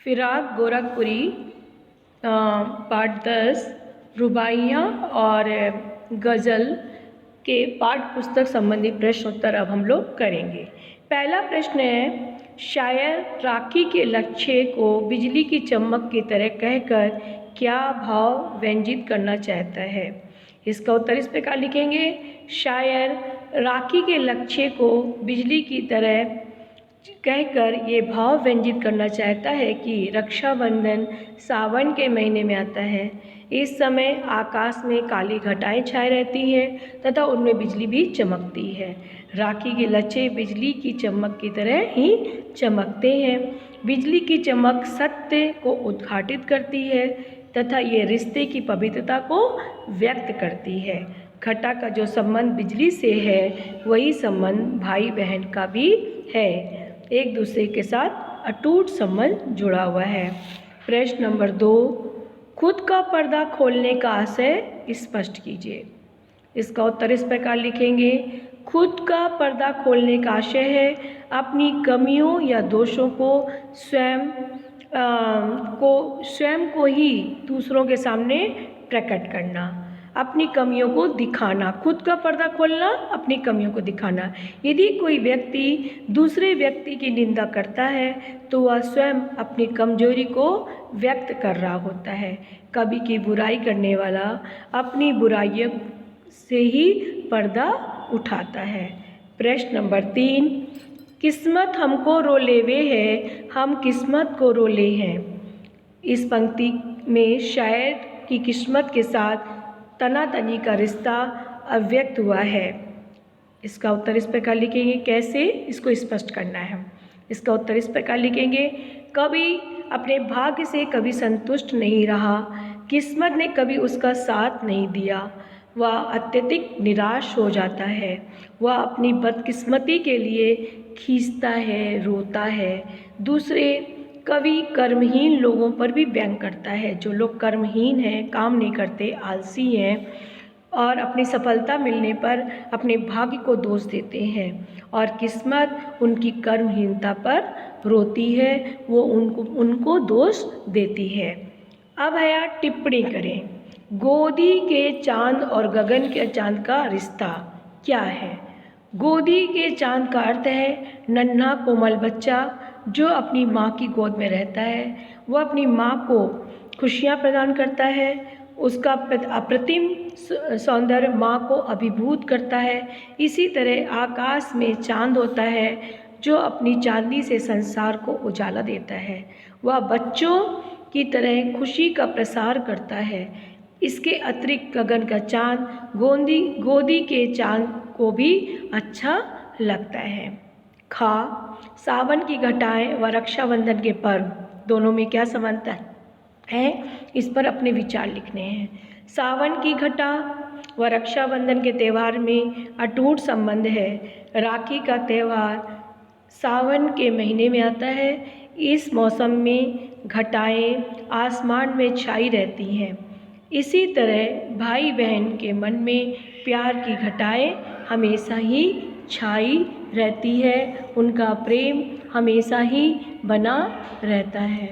फिराक गोरखपुरी पाठ 10 रुबाइयाँ और गज़ल के पाठ्य पुस्तक संबंधी प्रश्न उत्तर अब हम लोग करेंगे। पहला प्रश्न है, शायर राखी के लच्छे को बिजली की चमक की तरह कहकर क्या भाव व्यंजित करना चाहता है। इसका उत्तर इस प्रकार लिखेंगे, शायर राखी के लच्छे को बिजली की तरह कहकर ये भाव व्यंजित करना चाहता है कि रक्षाबंधन सावन के महीने में आता है। इस समय आकाश में काली घटाएं छाए रहती हैं तथा उनमें बिजली भी चमकती है। राखी के लच्छे बिजली की चमक की तरह ही चमकते हैं। बिजली की चमक सत्य को उद्घाटित करती है तथा ये रिश्ते की पवित्रता को व्यक्त करती है। घटा का जो संबंध बिजली से है वही संबंध भाई बहन का भी है। एक दूसरे के साथ अटूट संबंध जुड़ा हुआ है। प्रश्न नंबर 2, खुद का पर्दा खोलने का आशय स्पष्ट कीजिए। इसका उत्तर इस प्रकार लिखेंगे, खुद का पर्दा खोलने का आशय है अपनी कमियों या दोषों को स्वयं को ही दूसरों के सामने प्रकट करना, अपनी कमियों को दिखाना। खुद का पर्दा खोलना, अपनी कमियों को दिखाना। यदि कोई व्यक्ति दूसरे व्यक्ति की निंदा करता है तो वह स्वयं अपनी कमजोरी को व्यक्त कर रहा होता है। कभी की बुराई करने वाला अपनी बुराइयों से ही पर्दा उठाता है। प्रश्न नंबर 3, किस्मत हमको रोलेवे है, हम किस्मत को रोले हैं। इस पंक्ति में शायर की किस्मत के साथ तनातनी का रिश्ता अव्यक्त हुआ है। इसका उत्तर इस प्रकार लिखेंगे, कैसे इसको स्पष्ट करना है। इसका उत्तर इस प्रकार लिखेंगे, कभी अपने भाग्य से कभी संतुष्ट नहीं रहा, किस्मत ने कभी उसका साथ नहीं दिया, वह अत्यधिक निराश हो जाता है। वह अपनी बदकिस्मती के लिए खींचता है, रोता है। दूसरे कवि कर्महीन लोगों पर भी व्यंग करता है। जो लोग कर्महीन हैं, काम नहीं करते, आलसी हैं और अपनी सफलता मिलने पर अपने भाग्य को दोष देते हैं और किस्मत उनकी कर्महीनता पर रोती है, वो उनको दोष देती है। अब है टिप्पणी करें। गोदी के चांद और गगन के चांद का रिश्ता क्या है। गोदी के चांद का अर्थ है नन्हा कोमल बच्चा जो अपनी माँ की गोद में रहता है। वह अपनी माँ को खुशियाँ प्रदान करता है। उसका अप्रतिम सौंदर्य माँ को अभिभूत करता है। इसी तरह आकाश में चांद होता है जो अपनी चांदी से संसार को उजाला देता है। वह बच्चों की तरह खुशी का प्रसार करता है। इसके अतिरिक्त गगन का चांद गोदी के चांद को भी अच्छा लगता है। खा, सावन की घटाएं व रक्षाबंधन के पर्व दोनों में क्या समानता है, इस पर अपने विचार लिखने हैं। सावन की घटा व रक्षाबंधन के त्यौहार में अटूट संबंध है। राखी का त्यौहार सावन के महीने में आता है। इस मौसम में घटाएं आसमान में छाई रहती हैं। इसी तरह भाई बहन के मन में प्यार की घटाएं हमेशा ही छाई रहती है। उनका प्रेम हमेशा ही बना रहता है।